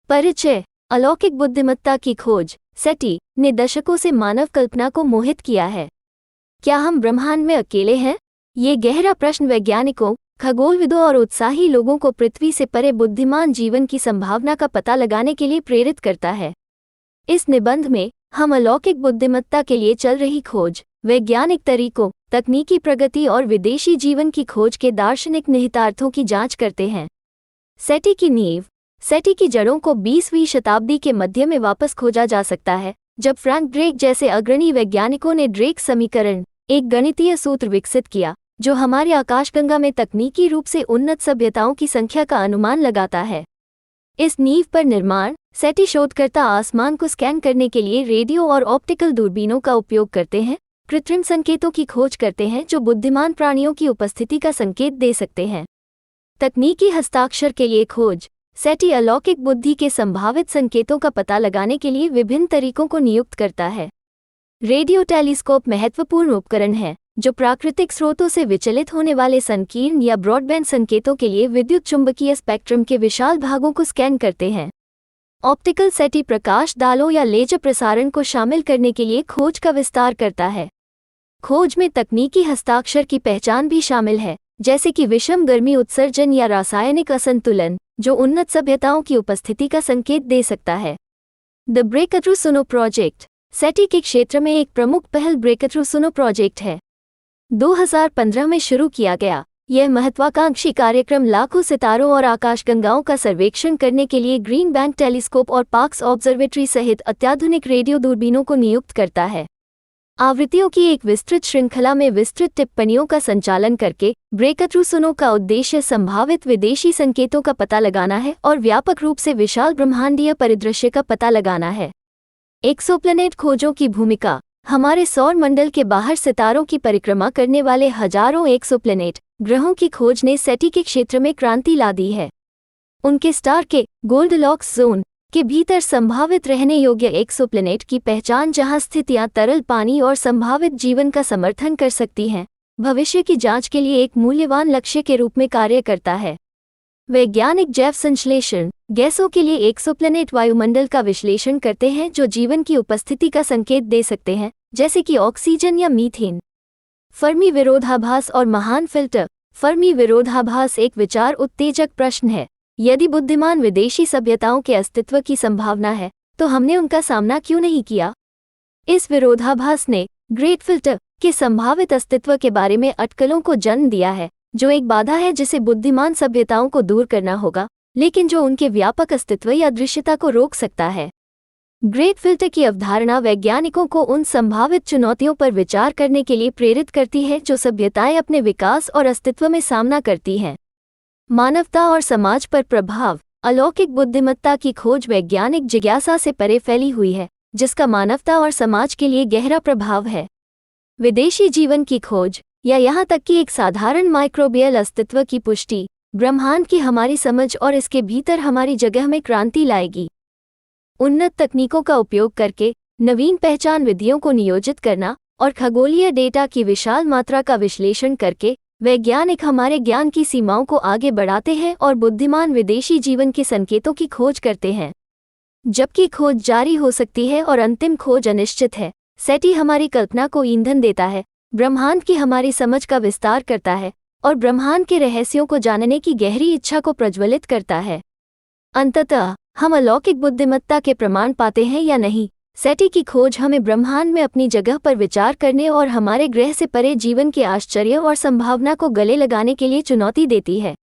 परिचय। अलौकिक बुद्धिमत्ता की खोज सेटी ने दशकों से मानव कल्पना को मोहित किया है। क्या हम ब्रह्मांड में अकेले हैं? ये गहरा प्रश्न वैज्ञानिकों, खगोलविदों और उत्साही लोगों को पृथ्वी से परे बुद्धिमान जीवन की संभावना का पता लगाने के लिए प्रेरित करता है। इस निबंध में हम अलौकिक बुद्धिमत्ता के लिए चल रही खोज, वैज्ञानिक तरीकों, तकनीकी प्रगति और विदेशी जीवन की खोज के दार्शनिक निहितार्थों की जांच करते हैं। सेटी की नींव। सेटी की जड़ों को 20वीं शताब्दी के मध्य में वापस खोजा जा सकता है, जब फ्रैंक ड्रेक जैसे अग्रणी वैज्ञानिकों ने ड्रेक समीकरण, एक गणितीय सूत्र विकसित किया जो हमारे आकाशगंगा में तकनीकी रूप से उन्नत सभ्यताओं की संख्या का अनुमान लगाता है। इस नींव पर निर्माण सेटी शोधकर्ता आसमान को स्कैन करने के लिए रेडियो और ऑप्टिकल दूरबीनों का उपयोग करते हैं, कृत्रिम संकेतों की खोज करते हैं जो बुद्धिमान प्राणियों की उपस्थिति का संकेत दे सकते हैं। तकनीकी हस्ताक्षर के लिए खोज। सेटी अलौकिक बुद्धि के संभावित संकेतों का पता लगाने के लिए विभिन्न तरीकों को नियुक्त करता है। रेडियो टेलीस्कोप महत्वपूर्ण उपकरण है जो प्राकृतिक स्रोतों से विचलित होने वाले संकीर्ण या ब्रॉडबैंड संकेतों के लिए विद्युत चुंबकीय स्पेक्ट्रम के विशाल भागों को स्कैन करते हैं। ऑप्टिकल सेटी प्रकाश दालों या लेजर प्रसारण को शामिल करने के लिए खोज का विस्तार करता है। खोज में तकनीकी हस्ताक्षर की पहचान भी शामिल है, जैसे कि विषम गर्मी उत्सर्जन या रासायनिक असंतुलन, जो उन्नत सभ्यताओं की उपस्थिति का संकेत दे सकता है। द ब्रेकथ्रू सुनो प्रोजेक्ट। सेटी के क्षेत्र में एक प्रमुख पहल ब्रेकथ्रू सुनो प्रोजेक्ट है। 2015 में शुरू किया गया, यह महत्वाकांक्षी कार्यक्रम लाखों सितारों और आकाशगंगाओं का सर्वेक्षण करने के लिए ग्रीन बैंक टेलीस्कोप और पार्क्स ऑब्जर्वेटरी सहित अत्याधुनिक रेडियो दूरबीनों को नियुक्त करता है। आवृत्तियों की एक विस्तृत श्रृंखला में विस्तृत टिप्पणियों का संचालन करके ब्रेकथ्रू सुनो का उद्देश्य संभावित विदेशी संकेतों का पता लगाना है और व्यापक रूप से विशाल ब्रह्मांडीय परिदृश्य का पता लगाना है। एक्सोप्लैनेट खोजों की भूमिका। हमारे सौर मंडल के बाहर सितारों की परिक्रमा करने वाले हजारों एक्सोप्लैनेट ग्रहों की खोज ने सेटी के क्षेत्र में क्रांति ला दी है। उनके स्टार के गोल्डलॉक्स जोन के भीतर संभावित रहने योग्य एक्सोप्लैनेट की पहचान, जहां स्थितियां तरल पानी और संभावित जीवन का समर्थन कर सकती हैं, भविष्य की जांच के लिए एक मूल्यवान लक्ष्य के रूप में कार्य करता है। वैज्ञानिक जैव संश्लेषण। गैसों के लिए एक्सोप्लैनेट वायुमंडल का विश्लेषण करते हैं जो जीवन की उपस्थिति का संकेत दे सकते हैं, जैसे कि ऑक्सीजन या मीथेन। फर्मी विरोधाभास और महान फिल्टर। फर्मी विरोधाभास एक विचार उत्तेजक प्रश्न है। यदि बुद्धिमान विदेशी सभ्यताओं के अस्तित्व की संभावना है, तो हमने उनका सामना क्यों नहीं किया? इस विरोधाभास ने ग्रेट फिल्टर के संभावित अस्तित्व के बारे में अटकलों को जन्म दिया है, जो एक बाधा है जिसे बुद्धिमान सभ्यताओं को दूर करना होगा, लेकिन जो उनके व्यापक अस्तित्व या दृश्यता को रोक सकता है। ग्रेट फिल्टर की अवधारणा वैज्ञानिकों को उन संभावित चुनौतियों पर विचार करने के लिए प्रेरित करती है जो सभ्यताएं अपने विकास और अस्तित्व में सामना करती हैं। मानवता और समाज पर प्रभाव। अलौकिक बुद्धिमत्ता की खोज वैज्ञानिक जिज्ञासा से परे फैली हुई है, जिसका मानवता और समाज के लिए गहरा प्रभाव है। विदेशी जीवन की खोज, या यहाँ तक कि एक साधारण माइक्रोबियल अस्तित्व की पुष्टि, ब्रह्मांड की हमारी समझ और इसके भीतर हमारी जगह में क्रांति लाएगी। उन्नत तकनीकों का उपयोग करके नवीन पहचान विधियों को नियोजित करना और खगोलीय डेटा की विशाल मात्रा का विश्लेषण करके वैज्ञानिक हमारे ज्ञान की सीमाओं को आगे बढ़ाते हैं और बुद्धिमान विदेशी जीवन के संकेतों की खोज करते हैं। जबकि खोज जारी हो सकती है और अंतिम खोज अनिश्चित है, सेटी हमारी कल्पना को ईंधन देता है, ब्रह्मांड की हमारी समझ का विस्तार करता है और ब्रह्मांड के रहस्यों को जानने की गहरी इच्छा को प्रज्वलित करता है। अंततः हम अलौकिक बुद्धिमत्ता के प्रमाण पाते हैं या नहीं, सेटी की खोज हमें ब्रह्मांड में अपनी जगह पर विचार करने और हमारे ग्रह से परे जीवन के आश्चर्य और संभावना को गले लगाने के लिए चुनौती देती है।